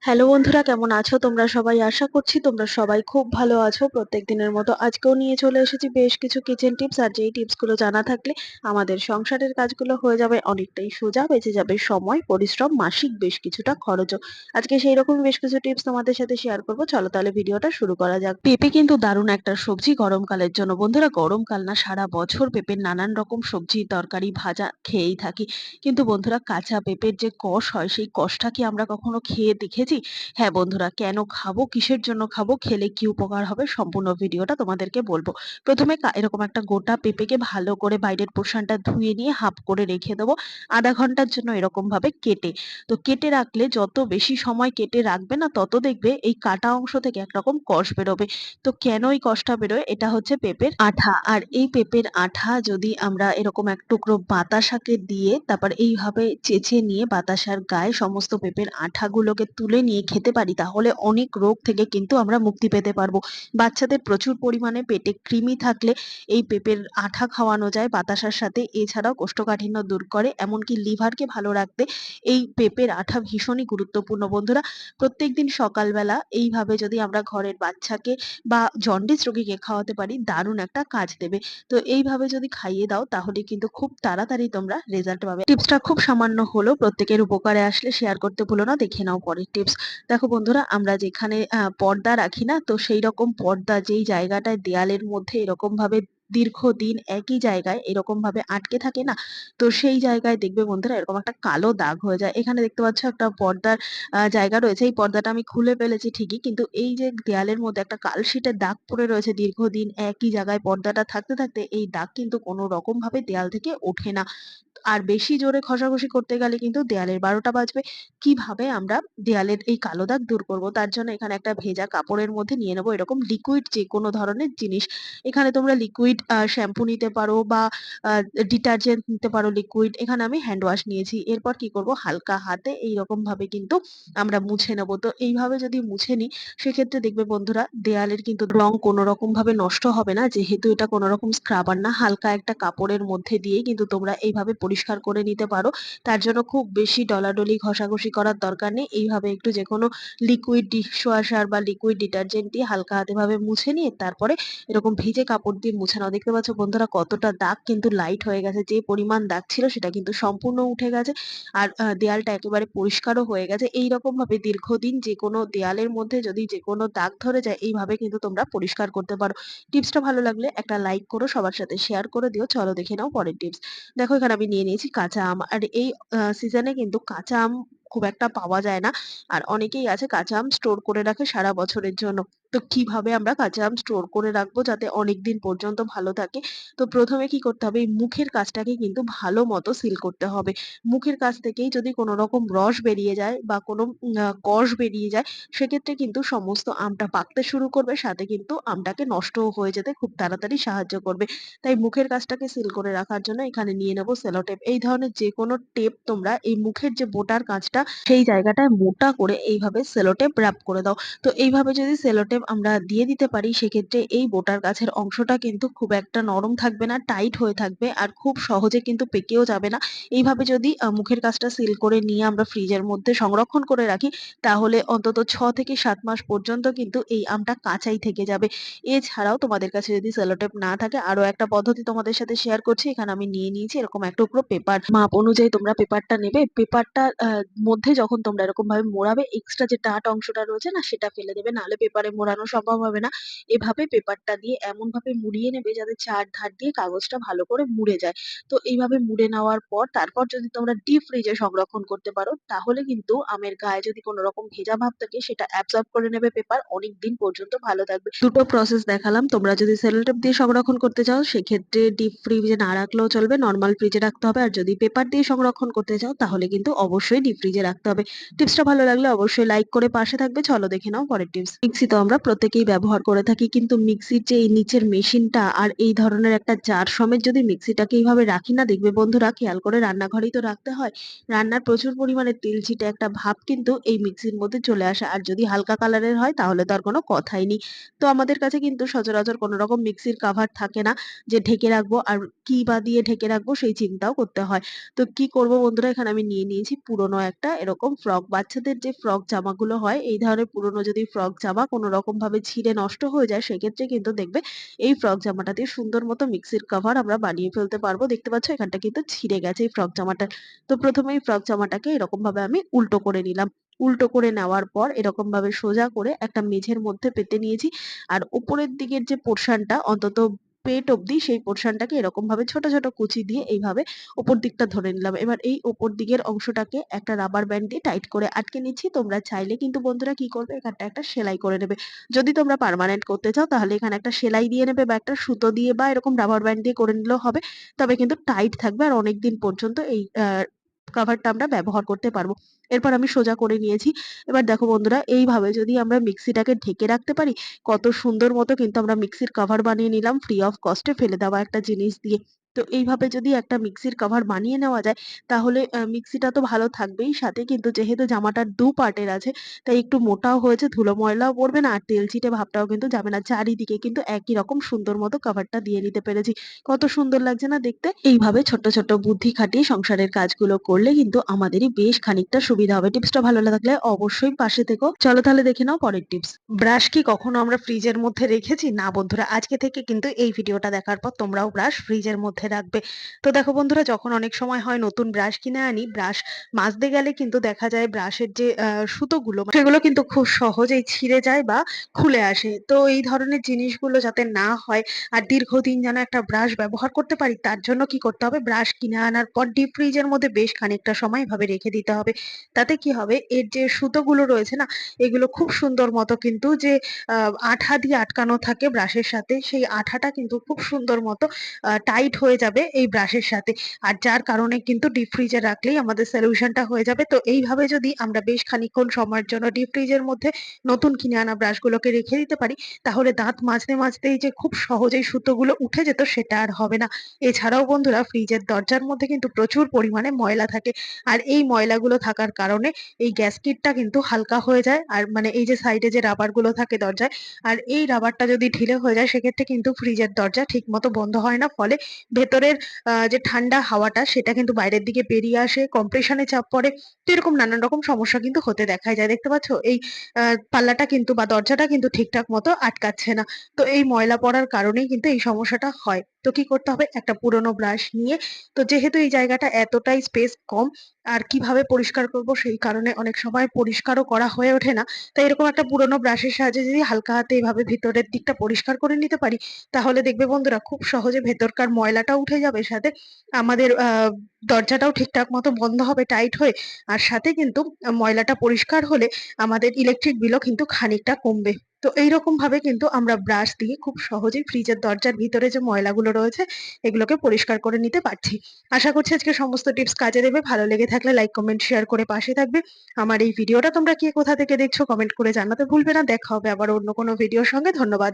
Hello বন্ধুরা, কেমন আছো তোমরা সবাই? আশা করছি তোমরা সবাই খুব ভালো আছো। প্রত্যেক দিনের মতো আজকেও নিয়ে চলে এসেছি বেশ কিছু কিচেন টিপস। আর যেই টিপস গুলো জানা থাকলে আমাদের সংসারের কাজগুলো হয়ে যাবে অনেকটাই সোজা, বেঁচে যাবে সময়, পরিশ্রম, মাসিক বেশ কিছুটা খরচও। আজকে সেই রকমই বেশ কিছু টিপস তোমাদের সাথে শেয়ার করবো। চলো তাহলে ভিডিওটা শুরু করা যাক। পেঁপে কিন্তু দারুণ একটা সবজি গরমকালের জন্য। বন্ধুরা, গরমকাল না, সারা বছর পেঁপের নানান রকম সবজি, তরকারি, ভাজা খেয়েই থাকি। কিন্তু বন্ধুরা, কাঁচা পেঁপের যে কষ হয় সেই কষটা কি আমরা কখনো খেয়ে দেখেছি? হ্যাঁ বন্ধুরা, কেন খাবো, কিসের জন্য খাবো, খেলে কি উপকার হবে, সম্পূর্ণ ভিডিওটা তোমাদেরকে বলবো। প্রথমে এরকম একটা গোটা পেঁপেকে ভালো করে বাইরের পোর্শনটা ধুয়ে নিয়ে হাফ করে রেখে দেবো আধা ঘন্টার জন্য, এরকম ভাবে কেটে। তো কেটে রাখলে, যত বেশি সময় কেটে রাখবে না, তত দেখবে এই কাটা অংশ থেকে একরকম কষ বেরোবে। তো কেন এই কষটা বেরোয়? এটা হচ্ছে পেঁপের আঠা। আর এই পেঁপের আঠা যদি আমরা এরকম এক টুকরো বাতাসাকে দিয়ে তারপর এইভাবে চেঁচে নিয়ে বাতাসার গায়ে সমস্ত পেঁপের আঠাগুলোকে তুলে নিয়ে খেতে পারি, তাহলে অনেক রোগ থেকে কিন্তু আমরা মুক্তি পেতে পারবো। বাচ্চাদের প্রচুর পরিমাণে পেটে কৃমি থাকলে এই পেঁপের আঠা খাওয়ানো যায় বাতাসার সাথে। এছাড়াও কোষ্ঠকাঠিন্য দূর করে, এমনকি লিভারকে ভালো রাখতে এই পেঁপের আঠা ভীষণই গুরুত্বপূর্ণ। বন্ধুরা, প্রত্যেকদিন সকালবেলা এইভাবে যদি আমরা ঘরের বাচ্চাকে বা জন্ডিস রোগীকে খাওয়াতে পারি, দারুণ একটা কাজ দেবে। তো এইভাবে যদি খাইয়ে দাও, তাহলে কিন্তু খুব তাড়াতাড়ি তোমরা রেজাল্ট পাবে। টিপসটা খুব সামান্য হলেও প্রত্যেকের উপকারে আসলে শেয়ার করতে ভুলো না। দেখে নাও পরের টিপস। দেখো বন্ধুরা, আমরা যেখানে পর্দা রাখি না, তো সেই রকম পর্দা যেই জায়গাটায় দেয়ালের মধ্যে এরকম ভাবে দীর্ঘদিন একই জায়গায় এরকম ভাবে আটকে থাকে না, তো সেই জায়গায় দেখবে বন্ধুরা এরকম একটা কালো দাগ হয়ে যায়। এখানে দেখতে পাচ্ছ একটা পর্দার জায়গা রয়েছে। এই পর্দাটা আমি খুলে ফেলেছি ঠিকই, কিন্তু এই যে দেয়ালের মধ্যে একটা কালশিটের দাগ পড়ে রয়েছে, দীর্ঘদিন একই জায়গায় পর্দাটা থাকতে থাকতে এই দাগ কিন্তু কোনো রকম ভাবে দেয়াল থেকে ওঠে না। আর বেশি জোরে ঘষাঘষি করতে গেলে কিন্তু দেয়ালের ১২টা বাজবে। কিভাবে আমরা দেয়ালের এই কালো দাগ দূর করব? তার জন্য এখানে একটা ভেজা কাপড়ের মধ্যে নিয়ে নেবো এরকম লিকুইড যেকোনো ধরনের জিনিস। এখানে তোমরা লিকুইড শ্যাম্পু নিতে পারো বা আ ডিটারজেন্ট নিতে পারো লিকুইড। এখানে আমি হ্যান্ড ওয়াশ নিয়েছি। এরপর কি করব? হালকা হাতে এইরকম ভাবে কিন্তু আমরা মুছে নেব। তো এইভাবে যদি মুছে নিই, সেক্ষেত্রে দেখবে বন্ধুরা দেয়ালের কিন্তু রং কোনো রকম ভাবে নষ্ট হবে না। যেহেতু এটা কোনো রকম স্ক্রাবার না, হালকা একটা কাপড়ের মধ্যে দিয়েই কিন্তু তোমরা এইভাবে পরিষ্কার করে নিতে পারো। তার জন্য খুব বেশি ডলাডলি ঘষাঘষি করার দরকার নেই। এইভাবে একটু যেকোনো লিকুইড ডিশওয়াশার বা লিকুইড ডিটারজেন্ট দিয়ে হালকা হাতে ভাবে মুছে নিয়ে তারপরে এরকম ভিজে কাপড় দিয়ে মুছে নাও। দেখতে পাচ্ছ বন্ধুরা কতটা দাগ কিন্তু লাইট হয়ে গেছে। যে পরিমাণ দাগ ছিল সেটা কিন্তু সম্পূর্ণ উঠে গেছে। আর দেয়ালটা একেবারে পরিষ্কারও হয়ে গেছে। এইরকম ভাবে দীর্ঘদিন যেকোনো দেয়ালের মধ্যে যদি যেকোনো দাগ ধরে যায়, এইভাবে কিন্তু তোমরা পরিষ্কার করতে পারো। টিপসটা ভালো লাগলে একটা লাইক করো, সবার সাথে শেয়ার করে দিও। চলো দেখে নাও পরের টিপস। দেখো, এখানে আমি নিয়ে নিয়েছি কাঁচা আম। আর এই সিজনে কিন্তু কাঁচা আম খুব একটা পাওয়া যায় না। আর অনেকেই আছে কাঁচা আম স্টোর করে রাখে সারা বছরের জন্য। তো কিভাবে আমরা কাঁচা আম স্টোর করে রাখবো যাতে অনেকদিন পর্যন্ত ভালো থাকে? তো প্রথমে কি করতে হবে? এই মুখের কাছটাকে কিন্তু ভালো মতো সিল করতে হবে। মুখের কাছ থেকেই যদি কোনো রকম রস বেরিয়ে যায় বা কোনো কষ বেরিয়ে যায়, সেক্ষেত্রে কিন্তু সমস্ত আমটা পাকতে শুরু করবে, সাথে কিন্তু আমটাকে নষ্টও হয়ে যেতে খুব তাড়াতাড়ি সাহায্য করবে। তাই মুখের কাছটাকে সিল করে রাখার জন্য এখানে নিয়ে নেব সেলো টেপ। এই ধরনের যেকোনো টেপ তোমরা এই মুখের যে বোটার কাঁচটা সেই জায়গাটায় মোটা করে এইভাবে সেলো টেপ র‍্যাপ করে দাও। তো এইভাবে যদি সেলো টেপ আমরা দিয়ে দিতে পারি, সেক্ষেত্রে এই বোটার কাছের অংশটা কিন্তু খুব একটা নরম থাকবে না, টাইট হয়ে থাকবে আর খুব সহজে কিন্তু পেকেও যাবে না। এইভাবে যদি মুখের কাছটা সিল করে নিয়ে আমরা ফ্রিজের মধ্যে সংরক্ষণ করে রাখি, তাহলে অন্তত ৬ থেকে ৭ মাস পর্যন্ত কিন্তু এই আমটা কাঁচাই থেকে যাবে। এছাড়াও তোমাদের কাছে যদি সেলো টেপ না থাকে, আরো একটা পদ্ধতি তোমাদের সাথে শেয়ার করছি। এখানে আমি নিয়ে নিয়েছি এরকম এক টুকরো পেপার। মাপ অনুযায়ী তোমরা পেপারটা নেবে। পেপারটার মধ্যে যখন তোমরা এরকম ভাবে মোড়াবে, এক্সট্রা যে ডার্ট অংশটা রয়েছে না, সেটা ফেলে দেবে। নাহলে পেপারে মোড়ানো সম্ভব হবে না। এভাবে পেপারটা দিয়ে এমন ভাবে মুড়িয়ে নেবে যাতে চারধার দিয়ে কাগজটা ভালো করে মুড়ে যায়। তো এইভাবে মুড়ে নেওয়ার পর তারপর যদি তোমরা ডিপ ফ্রিজে সংরক্ষণ করতে পারো, তাহলে কিন্তু আমের গায়ে যদি কোনো রকম ভেজা ভাব থাকে সেটা অ্যাবজর্ব করে নেবে পেপার, অনেকদিন পর্যন্ত ভালো থাকবে। দুটো প্রসেস দেখালাম। তোমরা যদি সেলো টেপ দিয়ে সংরক্ষণ করতে চাও, সেক্ষেত্রে ডিপ ফ্রিজে না রাখলেও চলবে, নরমাল ফ্রিজে রাখতে হবে। আর যদি পেপার দিয়ে সংরক্ষণ করতে চাও, তাহলে কিন্তু অবশ্যই ডিপ ফ্রিজে রাখতে হবে। টিপসটা ভালো লাগলে অবশ্যই লাইক করে পাশে থাকবে। চলো দেখে নাও পরের টিপস। মিক্সি তো আমরা প্রত্যেকেই ব্যবহার করে থাকি, কিন্তু মিক্সির যে এই নিচের মেশিনটা আর এই ধরনের একটা জার সমেত যদি মিক্সিটাকে এইভাবে রাখি না, দেখবে বন্ধুরা খেয়াল করে রান্নাঘরেই তো রাখতে হয়, রান্নার প্রচুর পরিমাণে তেল ছিটে একটা ভাব কিন্তু এই মিক্সির মধ্যে চলে আসে। আর যদি হালকা কালারের হয় তাহলে তো আর কোনো কথাই নেই। তো আমাদের কাছে কিন্তু সচরাচর কোনো রকম মিক্সির কাভার থাকে না যে ঢেকে রাখবো, আর কি বা দিয়ে ঢেকে রাখবো সেই চিন্তাও করতে হয়। তো কি করব বন্ধুরা, এখানে আমি নিয়ে নিয়েছি পুরোনো একটা এরকম ফ্রক। বাচ্চাদের যে ফ্রক জামাগুলো হয়, এই ধরনের পুরোনো যদি ফ্রক জামা কোনো রকম ভাবে ছিঁড়ে নষ্ট হয়ে যায়, সেক্ষেত্রে কিন্তু দেখবে এই ফ্রক জামাটা দিয়ে সুন্দর মতো মিক্সির কভার আমরা বানিয়ে ফেলতে পারবো। দেখতে পাচ্ছ এখানটা কিন্তু ছিঁড়ে গেছে এই ফ্রক জামাটা। তো প্রথমে এই ফ্রক জামাটাকে এরকম ভাবে আমি উল্টো করে নিলাম। উল্টো করে নেওয়ার পর এরকম ভাবে সোজা করে একটা মেঝের মধ্যে পেতে নিয়েছি। আর উপরের দিকের যে পোরশনটা অন্তত পেট অব্দি, সেই পোরশনটাকে এরকম ভাবে ছোট ছোট কুচি দিয়ে এইভাবে উপর দিকটা ধরে নিলাম। এবার এই উপর দিকের অংশটাকে একটা রাবার ব্যান্ড দিয়ে টাইট করে আটকে নিচ্ছি। তোমরা চাইলে কিন্তু বন্ধুরা কি করবে, এখানটা একটা সেলাই করে নেবে। যদি তোমরা পার্মানেন্ট করতে চাও তাহলে এখানে একটা সেলাই দিয়ে নেবে, বা একটা সুতো দিয়ে বা এরকম রাবার ব্যান্ড দিয়ে করে নিলেও হবে। তবে কিন্তু টাইট থাকবে আর অনেকদিন পর্যন্ত এই কভারটা আমরা ব্যবহার করতে পারবো। এরপর আমি সোজা করে নিয়েছি। এবার দেখো বন্ধুরা, এইভাবে যদি আমরা মিক্সিটাকে ঢেকে রাখতে পারি, কত সুন্দর মতো কিন্তু আমরা মিক্সির কভার বানিয়ে নিলাম ফ্রি অফ কস্টে ফেলে দেওয়া একটা জিনিস দিয়ে। তো এইভাবে যদি একটা মিক্সির কভার বানিয়ে নেওয়া যায়, তাহলে মিক্সিটা তো ভালো থাকবেই, সাথে কিন্তু যেহেতু জামাটা ২ পার্টের আছে, তাই একটু মোটাও হয়েছে, ধুলো ময়লাও পড়বে না আর তেলচিটে ভাবটাও কিন্তু যাবে না। চারিদিকে কিন্তু একই রকম সুন্দর মতো কভারটা দিয়ে নিতে পেরেছি। কত সুন্দর লাগছে না দেখতে? এইভাবে ছোট্ট ছোট্ট বুদ্ধি খাটিয়ে সংসারের কাজগুলো করলে কিন্তু আমাদেরই বেশ খানিকটা সুবিধা হবে। টিপসটা ভালো লাগলে অবশ্যই পাশে থেকো। চলো তাহলে দেখে নাও পরের টিপস। ব্রাশ কি কখনো আমরা ফ্রিজের মধ্যে রেখেছি? না বন্ধুরা, আজকে থেকে কিন্তু এই ভিডিওটা দেখার পর তোমরাও ব্রাশ ফ্রিজের মধ্যে রাখবে। তো দেখো বন্ধুরা, যখন অনেক সময় হয় নতুন ব্রাশ কিনে আনি, ব্রাশ মাজতে গেলে কিন্তু দেখা যায় ব্রাশের যে সুতোগুলো সেগুলো কিন্তু খুব সহজেই ছিঁড়ে যায় বা খুলে আসে। তো এই ধরনের জিনিসগুলো যাতে না হয় আর দীর্ঘদিন যেন একটা ব্রাশ ব্যবহার করতে পারি, তার জন্য কি করতে হবে, ব্রাশ কিনে আনার পর ডিপ ফ্রিজের মধ্যে বেশ খানিকটা সময় এভাবে রেখে দিতে হবে। তাতে কি হবে, এর যে সুতোগুলো রয়েছে না, এগুলো খুব সুন্দর মতো কিন্তু যে আঠা দিয়ে আটকানো থাকে ব্রাশের সাথে, সেই আঠাটা কিন্তু খুব সুন্দর মতো টাইট হয়ে যাবে এই ব্রাশের সাথে। আর যার কারণে কিন্তু ডিপ ফ্রিজে রাখলেই আমাদের সলিউশনটা হয়ে যাবে। তো এইভাবে যদি আমরা বেশ খানিকক্ষণ সময়ের জন্য ডিপ ফ্রিজের মধ্যে নতুন কিনে আনা ব্রাশগুলোকে রেখে দিতে পারি, তাহলে দাঁত মাজতে মাজতেই যে খুব সহজেই সুতোগুলো উঠে যেত, সেটা আর হবে না। এছাড়াও বন্ধুরা, ফ্রিজের দরজার মধ্যে কিন্তু প্রচুর পরিমাণে ময়লা থাকে। আর এই ময়লাগুলো থাকার কারণে এই গ্যাসকিটটা কিন্তু হালকা হয়ে যায়। আর মানে এই যে সাইডে যে রাবার গুলো থাকে দরজায়, আর এই রাবারটা যদি ঢিলে হয়ে যায়, সেক্ষেত্রে কিন্তু ফ্রিজের দরজা ঠিক মতো বন্ধ হয় না। ফলে ভেতরের যে ঠান্ডা হাওয়াটা, সেটা কিন্তু বাইরের দিকে বেরিয়ে আসে, কম্প্রেশনে চাপ পড়ে। তো এরকম নানান রকম সমস্যা কিন্তু হতে দেখা যায়। দেখতে পাচ্ছ এই পাল্লাটা কিন্তু বা দরজাটা কিন্তু ঠিকঠাক মতো আটকাচ্ছে না। তো এই ময়লা পড়ার কারণেই কিন্তু এই সমস্যাটা হয়। তো কি করতে হবে, একটা পুরোনো ব্রাশ নিয়ে, তো যেহেতু এই জায়গাটা এতটাই স্পেস কম, আর কিভাবে পরিষ্কার করব সেই কারণে অনেক সময় পরিষ্কারও করা হয়ে ওঠে না। তাই এরকম একটা পুরোনো ব্রাশের সাহায্যে যদি হালকা হাতে এভাবে ভিতরের দিকটা পরিষ্কার করে নিতে পারি, তাহলে দেখবে বন্ধুরা খুব সহজে ভেতরকার ময়লাটাও উঠে যাবে, সাথে আমাদের দরজাটাও ঠিকঠাক মতো বন্ধ হবে টাইট হয়ে। আর সাথে কিন্তু ময়লাটা পরিষ্কার হলে আমাদের ইলেকট্রিক বিলও কিন্তু খানিকটা কমবে। তো এইরকম ভাবে কিন্তু আমরা ব্রাশ দিয়ে খুব সহজেই ফ্রিজের দরজার ভিতরে যে ময়লাগুলো রয়েছে, এগুলোকে পরিষ্কার করে নিতে পারছি। আশা করছি আজকে সমস্ত টিপস কাজে দেবে। ভালো লেগে থাকলে লাইক, কমেন্ট, শেয়ার করে পাশে থাকবে। আমার এই ভিডিওটা তোমরা কে কোথা থেকে দেখছো কমেন্ট করে জানাতে ভুলবে না। দেখা হবে আবার অন্য কোনো ভিডিওর সঙ্গে। ধন্যবাদ।